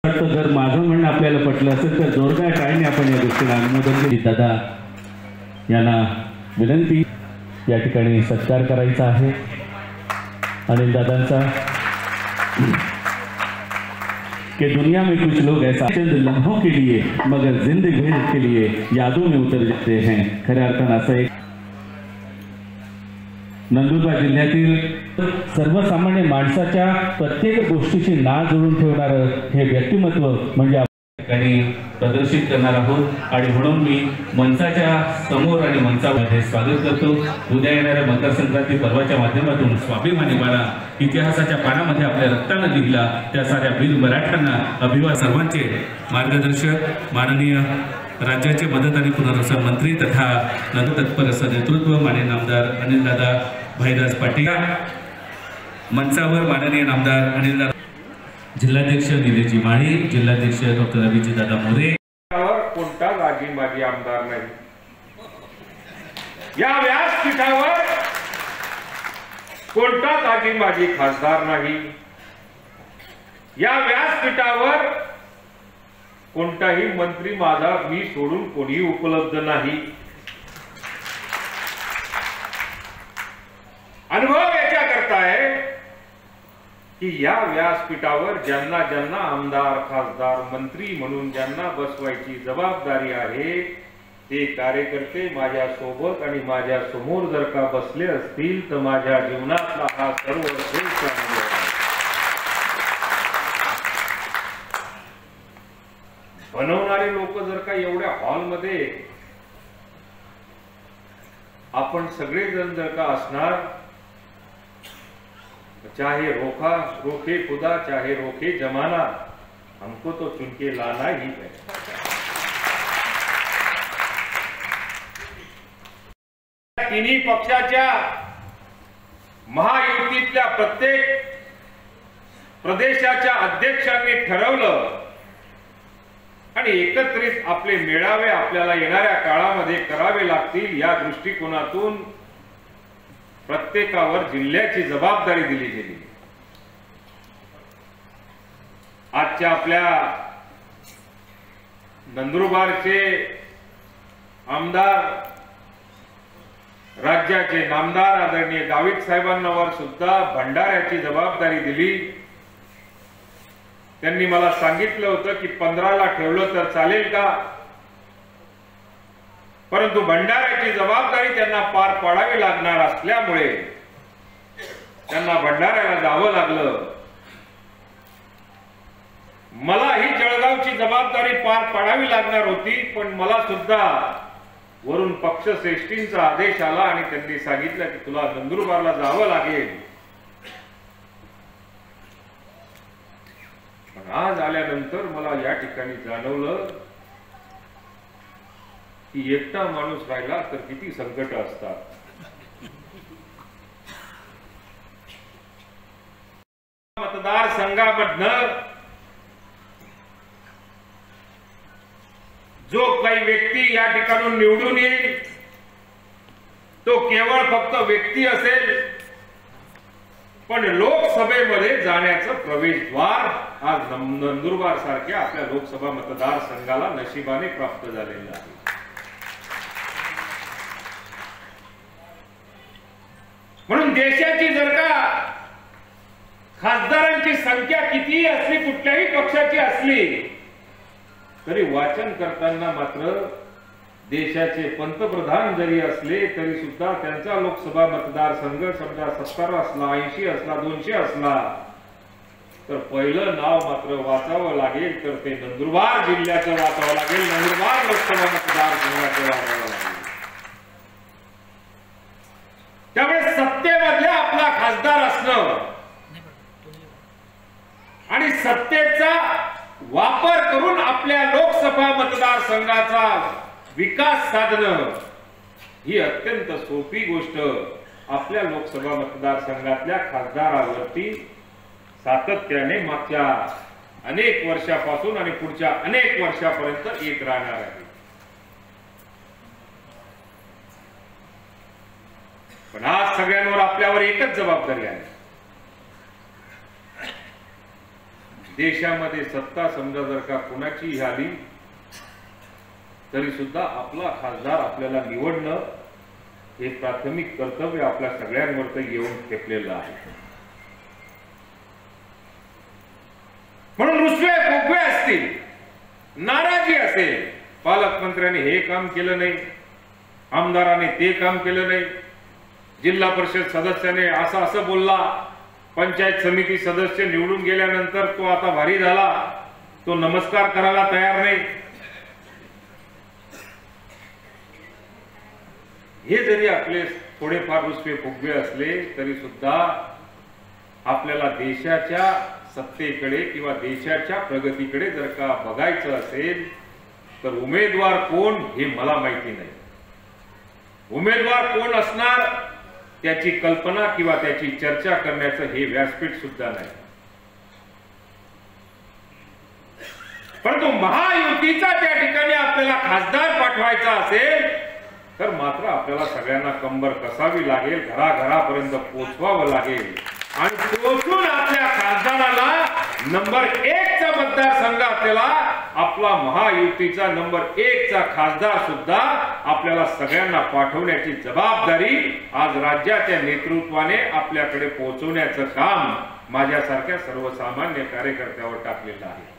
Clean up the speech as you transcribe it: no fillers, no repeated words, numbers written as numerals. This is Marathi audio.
जर माझं म्हणणं आपल्याला पटलं असेल तर जोरदार टाळ्याने आपण या गोष्टीला अनुमोदन केली। दादा यांना विनंती या ठिकाणी सत्कार करायचा आहे। अनिल दादांचा कि दुनिया में कुछ लोग ऐसा चंद लम्हों के लिए मगर जिंदगी भर के लिए यादों में उतर जाते हैं। खऱ्या अर्थानं असं एक नंदुरबार जिल्ह्यातील सर्वसामान्य माणसाच्या प्रत्येक गोष्टीची नाळ जोडून ठेवणारं हे व्यक्तिमत्व म्हणजे आपण प्रदर्शित करणार आहोत। आणि म्हणून मी मंचाच्या समोर आणि मंचामध्ये स्वागत करतो। उद्या येणाऱ्या मकर संक्रांती पर्वाच्या माध्यमातून स्वाभिमानी बाळा इतिहासाच्या पानामध्ये आपल्या रक्तानं लिहिला त्या साऱ्या वीर मराठ्यांना अभिवादन। सर्वांचे मार्गदर्शक माननीय राज्याचे मदत आणि पुनर्वसन मंत्री तथा तत्पर असं नेतृत्व माननीय नामदार अनिलदादा भाईदास पाटील, मंचावर माननीय नामदार अनिलदादा, जिल्हाध्यक्ष निलेशजी माळी, जिल्हाध्यक्ष डॉक्टर अभिजितदादा मोरे। कोणता जागी माजी आमदार नाही, या व्यासपीठावर कोणता जागी माजी खासदार नाही, या व्यासपीठावर कोणताही मंत्री माझा मी सोडून कोणी उपलब्ध नाही। अनुभव याच्या करता आहे की या व्यासपीठावर ज्यांना ज्यांना आमदार खासदार मंत्री म्हणून ज्यांना बसवायची जबाबदारी आहे ते कार्यकर्ते माझ्या सोबत आणि माझ्या समोर जर का बसले असतील तर माझ्या जीवनातला हा सर्वश्रेष्ठ अनुभव आहे। बनवणारे लोक जर का एवढ्या हॉलमध्ये आपण सगळेजण जर का असणार, चाहे रोके खुदा चाहे रोके जमाना, हमको तो चुनके लाना ही है। तिन्ही पक्षाच्या महायुतीतल्या प्रत्येक प्रदेशाच्या अध्यक्षांनी ठरवलं आणि एकत्रित आपले मेळावे आपल्याला येणाऱ्या काळामध्ये करावे लागतील या दृष्टिकोनातून प्रत्येकावर जिल्ह्याची जबाबदारी दिली गेली। आजच्या आपल्या नंदुरबारचे आमदार, राज्याचे नामदार आदरणीय गावित साहेबांवर सुद्धा भंडाऱ्याची जबाबदारी दिली। त्यांनी मला सांगितलं होतं की 15ला ठेवलं तर चालेल का, परंतु भंडाऱ्याची जबाबदारी त्यांना पार पाडावी लागणार असल्यामुळे त्यांना भंडाऱ्याला जावं लागलं। मला ही जळगावची जबाबदारी पार पाडावी लागणार होती, पण मला सुद्धा वरून पक्षश्रेष्ठींचा आदेश आला आणि त्यांनी सांगितलं की तुला नंदुरबारला जावं लागेल। पण आज आल्यानंतर मला या ठिकाणी जाणवलं की एकटा माणूस राहिला तर किती संकट असतात। मतदारसंघामधनं जो काही व्यक्ती या ठिकाणून निवडून येईल तो केवळ फक्त व्यक्ती असेल, पण लोकसभेमध्ये जाण्याचं प्रवेशद्वार आज नंदुरबार सारख्या आपल्या लोकसभा मतदारसंघाला नशिबाने प्राप्त झालेलं आहे। म्हणून देशाची जर का खासदारांची संख्या कितीही असली, कुठल्याही पक्षाची असली, तरी वाचन करताना मात्र देशाचे पंतप्रधान जरी असले तरी सुद्धा त्यांचा लोकसभा मतदारसंघ समजा 70 असला, 80 असला, 200 असला तर पहिलं नाव मात्र वाचावं लागेल तर ते नंदुरबार जिल्ह्याचं वाचावं लागेल, नंदुरबार लोकसभा मतदारसंघाचं वाचावं लागेल। त्यामुळे सत्तेमधल्या आपला खासदार असणं आणि सत्तेचा वापर करून आपल्या लोकसभा मतदारसंघाचा विकास साधणं ही अत्यंत सोपी गोष्ट आपल्या लोकसभा मतदारसंघातल्या खासदारावरती सातत्याने मागच्या अनेक वर्षापासून आणि पुढच्या अनेक वर्षापर्यंत येत राहणार आहे। पण आज सगळ्यांवर आपल्यावर एकच जबाबदारी आहे, देशामध्ये सत्ता समजा जर का कुणाची आली तरी सुद्धा आपला खासदार आपल्याला निवडणं हे प्राथमिक कर्तव्य आपल्या सगळ्यांवर येऊन ठेपलेलं आहे. म्हणून रुसवे फुगवे असतील, नाराजी असेल, पालकमंत्र्यांनी हे काम केलं नाही, आमदाराने ते काम केलं नाही, जिल्हा परिषद सदस्याने असं बोलला, पंचायत समिती सदस्य निवडून गेल्यानंतर तो आता भारी झाला, तो नमस्कार करायला तयार नाही, हे जरी आपले थोडेफार रुसवे फुगवे असले तरी सुद्धा आपल्याला देशाच्या सत्तेकडे किंवा देशाच्या प्रगतीकडे जर का बघायचं असेल तर उमेदवार कोण हे मला माहिती नाही. उमेदवार कोण असणार त्याची कल्पना किंवा त्याची चर्चा करण्याचं हे व्यासपीठ सुद्धा नाही. परंतु महायुतीचा त्या ठिकाणी आपल्याला खासदार पाठवायचा असेल तर मात्र आपल्याला सगळ्यांना कंबर कसावी लागेल, घराघरापर्यंत पोहोचवावं लागेल आणि पोहोचून आपल्या खासदाराला नंबर 1 चा मतदारसंघ आपल्याला आपला महायुतीचा नंबर 1 चा खासदार सुद्धा आपल्याला सगळ्यांना पाठवण्याची जबाबदारी आज राज्याच्या नेतृत्वाने आपल्याकडे पोहोचवण्याचं काम माझ्यासारख्या सर्वसामान्य कार्यकर्त्यावर टाकलेलं आहे.